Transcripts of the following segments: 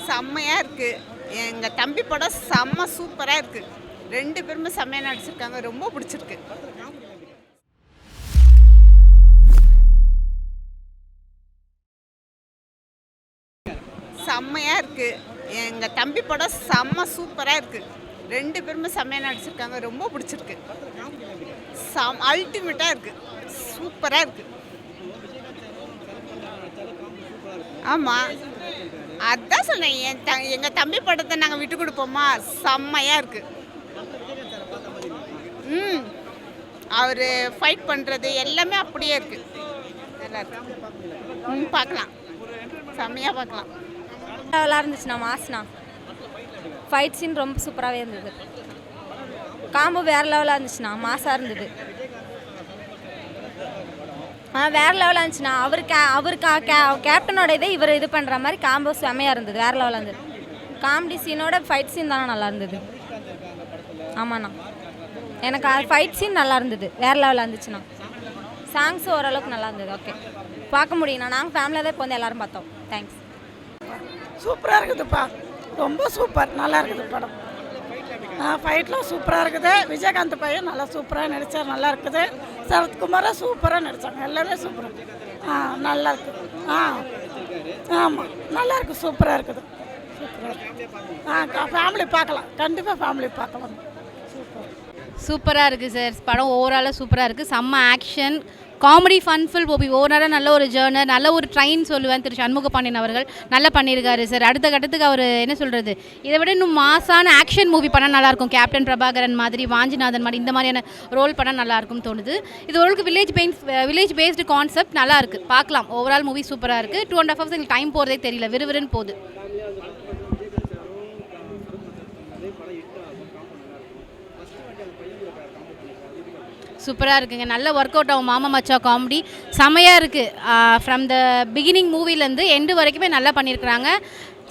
செம்மையாக இருக்குது. எங்கள் தம்பி படம் செம்ம சூப்பராக இருக்குது. 2 பேருமே செம்மையாக நடிச்சிருக்காங்க. ரொம்ப பிடிச்சிருக்கு. செம்மையாக இருக்குது. எங்கள் தம்பி படம் செம்ம சூப்பராக இருக்குது. 2 பேருமே செம்மையாக நடிச்சிருக்காங்க. ரொம்ப பிடிச்சிருக்கு. அல்டிமேட்டாக இருக்குது. சூப்பராக இருக்குது. ஆமாம், அதான் சொன்னேன். எங்கள் தம்பி படத்தை நாங்கள் விட்டு கொடுப்போமா? செம்மையாக இருக்குது. அவர் ஃபைட் பண்ணுறது எல்லாமே அப்படியே இருக்குது. நல்லா இருக்கு. பார்க்கலாம். செம்மையாக பார்க்கலாம். நல்லா இருந்துச்சுண்ணா. மாஸ்ண்ணா ஃபைட் சீன் ரொம்ப சூப்பராகவே இருந்தது. காம்போ வேறு லெவலாக இருந்துச்சுண்ணா. மாசாக இருந்தது. வேறு லெவலாக இருந்துச்சுண்ணா. அவருக்கு கேப்டனோட இதை இவர் இது பண்ணுற மாதிரி காம்போ செம்மையாக இருந்தது. வேறு லெவலாக இருந்தது. காமெடி சீனோட ஃபைட் சீன் தானே நல்லா இருந்தது. ஆமாண்ணா, எனக்கு ஃபைட் சீன் நல்லா இருந்தது. வேறு லெவலாக இருந்துச்சுண்ணா. சாங்ஸும் ஓரளவுக்கு நல்லா இருந்தது. ஓகே, பார்க்க முடியுண்ணா. நாங்கள் ஃபேமிலியாக தான் இப்போ வந்து எல்லோரும் பார்த்தோம். தேங்க்ஸ். சூப்பராக இருக்குதுப்பா. ரொம்ப சூப்பர். நல்லா இருக்குது படம். ஃபைட்லாம் சூப்பராக இருக்குது. விஜயகாந்த் பையன் நல்லா சூப்பராக நடித்தார். நல்லா இருக்குது. சரத்குமாரை சூப்பராக நடித்தாங்க. எல்லாமே சூப்பராக நல்லா இருக்குது. ஆமாம், நல்லா இருக்குது. சூப்பராக இருக்குது. சூப்பராக ஃபேமிலி பார்க்கலாம். கண்டிப்பாக ஃபேமிலி பார்க்கலாம். சூப்பராக இருக்குது சார். படம் ஓவராலாக சூப்பராக இருக்குது. செம்ம ஆக்ஷன், காமெடி, ஃபன்ஃபுல் மூவி. ஓவராலாக நல்ல ஒரு ஜேர்னர், நல்ல ஒரு ட்ரெயின் சொல்லுவேன். திரு சண்முக பாண்டியன் அவர்கள் நல்லா பண்ணியிருக்காரு சார். அடுத்த கட்டத்துக்கு அவர் என்ன சொல்கிறது, இதை விட இன்னும் மாசான ஆக்ஷன் மூவி பண்ணால் நல்லாயிருக்கும். கேப்டன் பிரபாகரன் மாதிரி, வாஞ்சிநாதன் மாதிரி இந்த மாதிரியான ரோல் பண்ணால் நல்லாயிருக்கும்னு தோணுது. இது ஓரளவுக்கு வில்லேஜ் பேஸ்டு கான்செப்ட் நல்லா இருக்குது. பார்க்கலாம். ஓவரால் மூவி சூப்பராக இருக்குது. 2.5 hours டைம் போகிறதே தெரியல. விறுவிறுன்னு போகுது. சூப்பராக இருக்குங்க. நல்ல ஒர்க் அவுட் ஆகும். மாமா மச்சா காமெடி செம்மையாக இருக்குது. ஃப்ரம் த பிகினிங் மூவிலேருந்து எண்டு வரைக்குமே நல்லா பண்ணியிருக்கிறாங்க.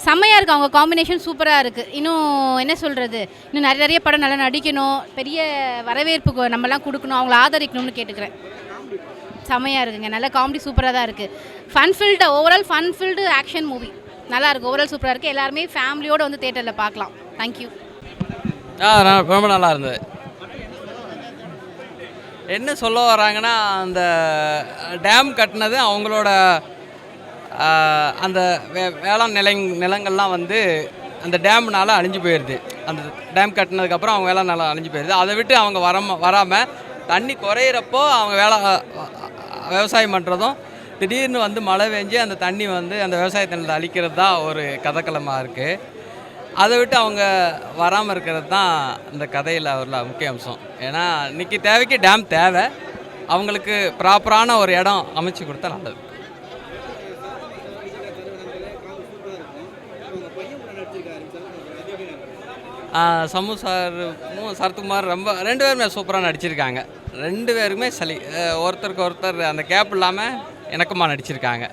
செம்மையாக இருக்குது. அவங்க காம்பினேஷன் சூப்பராக இருக்குது. இன்னும் என்ன சொல்கிறது, இன்னும் நிறைய படம் நல்லா நடிக்கணும். பெரிய வரவேற்பு நம்மலாம் கொடுக்கணும். அவங்கள ஆதரிக்கணும்னு கேட்டுக்கிறேன். செம்மையாக இருக்குங்க. நல்ல காமெடி சூப்பராக தான் இருக்குது. ஃபன்ஃபில்டு, ஓவரால் ஃபன்ஃபில்டு ஆக்ஷன் மூவி நல்லா இருக்குது. ஓவரால் சூப்பராக இருக்குது. எல்லாருமே ஃபேமிலியோடு வந்து தேட்டரில் பார்க்கலாம். தேங்க்யூ. ரொம்ப நல்லா இருந்தது. என்ன சொல்ல வராங்கன்னா, அந்த டேம் கட்டினது அவங்களோட அந்த வேளாண் நிலங்கள்லாம் வந்து அந்த டேம்னால அழிஞ்சு போயிடுது. அந்த டேம் கட்டினதுக்கப்புறம் அவங்க வேளாண் நிலம் அழிஞ்சு போயிடுது. அதை விட்டு அவங்க வராமல் தண்ணி குறையிறப்போ அவங்க விவசாயம் பண்ணுறதும், திடீர்னு வந்து மழை பெஞ்சு அந்த தண்ணி வந்து அந்த விவசாயத்தை அழிக்கிறது தான் ஒரு கதைக்களமாக இருக்குது. அதை விட்டு அவங்க வராமல் இருக்கிறது தான் இந்த கதையில் உள்ள முக்கிய அம்சம். ஏன்னா இன்றைக்கி தேவைக்கு டேம் தேவை. அவங்களுக்கு ப்ராப்பரான ஒரு இடம் அமைச்சு கொடுத்தா நல்லது. சமு சாரும் சரத்குமார் ரொம்ப 2 பேருமே சூப்பராக நடிச்சிருக்காங்க. 2 பேருமே ஒருத்தருக்கு ஒருத்தர் அந்த கேப் இல்லாமல் இணக்கமாக நடிச்சிருக்காங்க.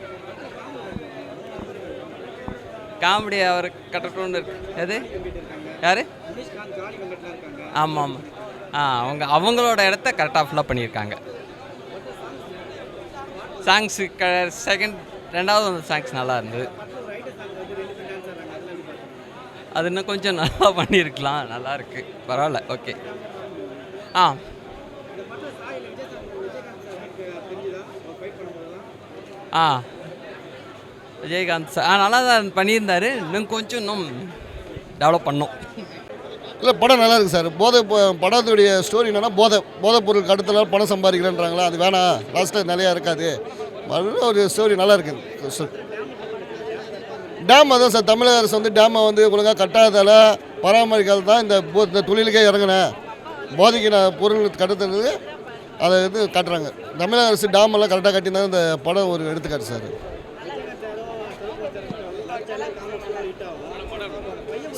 காமெடி அவர் கட்டணும்னு இருக்கு. எது யார்? ஆமாம் அவங்களோட இடத்த கரெக்டாக ஃபுல்லாக பண்ணியிருக்காங்க. சாங்ஸு ரெண்டாவது அந்த சாங்ஸ் நல்லா இருந்தது. அது இன்னும் கொஞ்சம் நல்லா பண்ணியிருக்கலாம். நல்லா இருக்குது. பரவாயில்ல. ஓகே. விஜயகாந்த் நல்லா தான் பண்ணியிருந்தார். இன்னும் கொஞ்சம் டெவலப் பண்ணோம். இல்லை, படம் நல்லா இருக்குது சார். படத்துடைய ஸ்டோரி என்னென்னா, போதைப் பொருள் கடத்தல பணம் சம்பாதிக்கிறேன்றாங்களா, அது வேணாம். லாஸ்ட்டில் நிறையா இருக்காது. ஒரு ஸ்டோரி நல்லா இருக்குது. டேம் அதான் சார், தமிழக அரசு வந்து டேமை வந்து ஒழுங்காக கட்டாததால் பராமரிக்காத தான் இந்த தொழிலுக்கே இறங்கினேன். போதைக்கிற பொருள் கடத்துறது அதை வந்து காட்டுறாங்க. தமிழக அரசு டேமெல்லாம் கரெக்டாக கட்டியிருந்தாங்க. இந்த படம் ஒரு எடுத்துக்காட்டு சார்.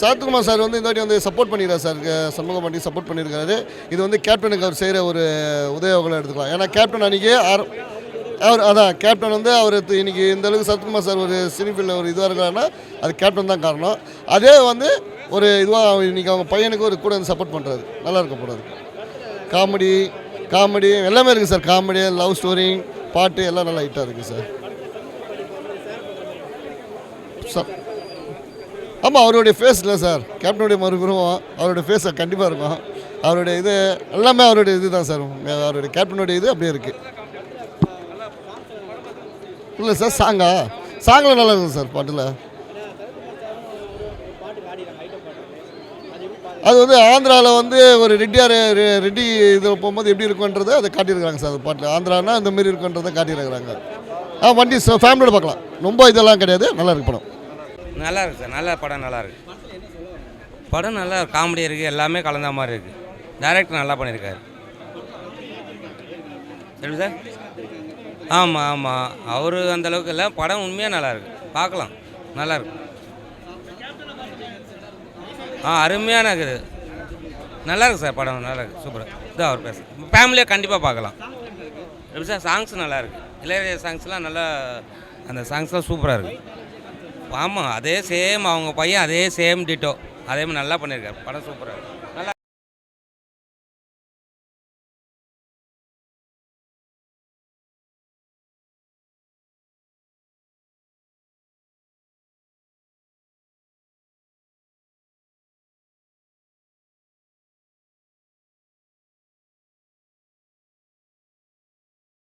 சரத்குமார் சார் வந்து இந்த வாட்டி வந்து சப்போர்ட் பண்ணிடுறாரு சார். சண்முக பாண்டி சப்போர்ட் பண்ணியிருக்காரு. இது வந்து கேப்டனுக்கு அவர் செய்கிற ஒரு உதவிகளை எடுத்துக்கலாம். ஏன்னா கேப்டன் அன்றைக்கி கேப்டன் வந்து அவர் இன்றைக்கி இந்த அளவுக்கு சரத்குமார் சார் ஒரு சினிஃபீல்டில் ஒரு இதுவாக இருக்காருன்னா அது கேப்டன் தான் காரணம். அதே வந்து ஒரு இதுவாக இன்றைக்கி அவங்க பையனுக்கு ஒரு கூட வந்து சப்போர்ட் பண்ணுறாரு. நல்லா இருக்க போகிறது. காமெடி எல்லாமே இருக்குது சார். காமெடி, லவ் ஸ்டோரி, பாட்டு எல்லாம் நல்லா ஹிட்டாக இருக்குது சார். ஆமாம், அவருடைய ஃபேஸ் இல்லை சார், கேப்டனுடைய மறுபுறம் அவருடைய ஃபேஸ் கண்டிப்பாக இருக்கும். அவருடைய இது எல்லாமே அவருடைய இது தான் சார், அவருடைய கேப்டனுடைய இது அப்படியே இருக்குது. இல்லை சார், சாங்கில் நல்லா இருக்கும் சார் பாட்டில். அது வந்து ஆந்திராவில் வந்து ஒரு ரெட்டி இதில் போகும்போது எப்படி இருக்குன்றது அதை காட்டியிருக்கிறாங்க சார் பாட்டில். ஆந்திரானா இந்த மாரி இருக்குன்றதை காட்டியிருக்கிறாங்க. வண்டி ஃபேமிலியோட பார்க்கலாம், ரொம்ப இதெல்லாம் கிடையாது, நல்லா இருக்கு படம். நல்லா இருக்குது சார், நல்ல படம், நல்லா இருக்குது படம், நல்லா காமெடி இருக்குது, எல்லாமே கலந்த மாதிரி இருக்குது. டைரக்டர் நல்லா பண்ணியிருக்காரு. எப்படி சார்? ஆமாம் ஆமாம், அவர் அந்தளவுக்கு இல்லை, படம் உண்மையாக நல்லா இருக்குது, பார்க்கலாம், நல்லா இருக்கு. அருமையான இருக்குது, நல்லா இருக்குது சார் படம், நல்லா இருக்குது, சூப்பராக இதான் அவர் பேச ஃபேமிலியாக கண்டிப்பாக பார்க்கலாம். எப்படி சார்? சாங்ஸ் நல்லா இருக்குது, இளையராஜா சாங்ஸ்லாம் நல்லா, அந்த சாங்ஸ்லாம் சூப்பராக இருக்குது. ஆமாம், அதே சேம் அவங்க பையன், அதே சேம் டிட்டோ, அதே மாதிரி நல்லா பண்ணியிருக்காரு, படம் சூப்பராக இருக்குது.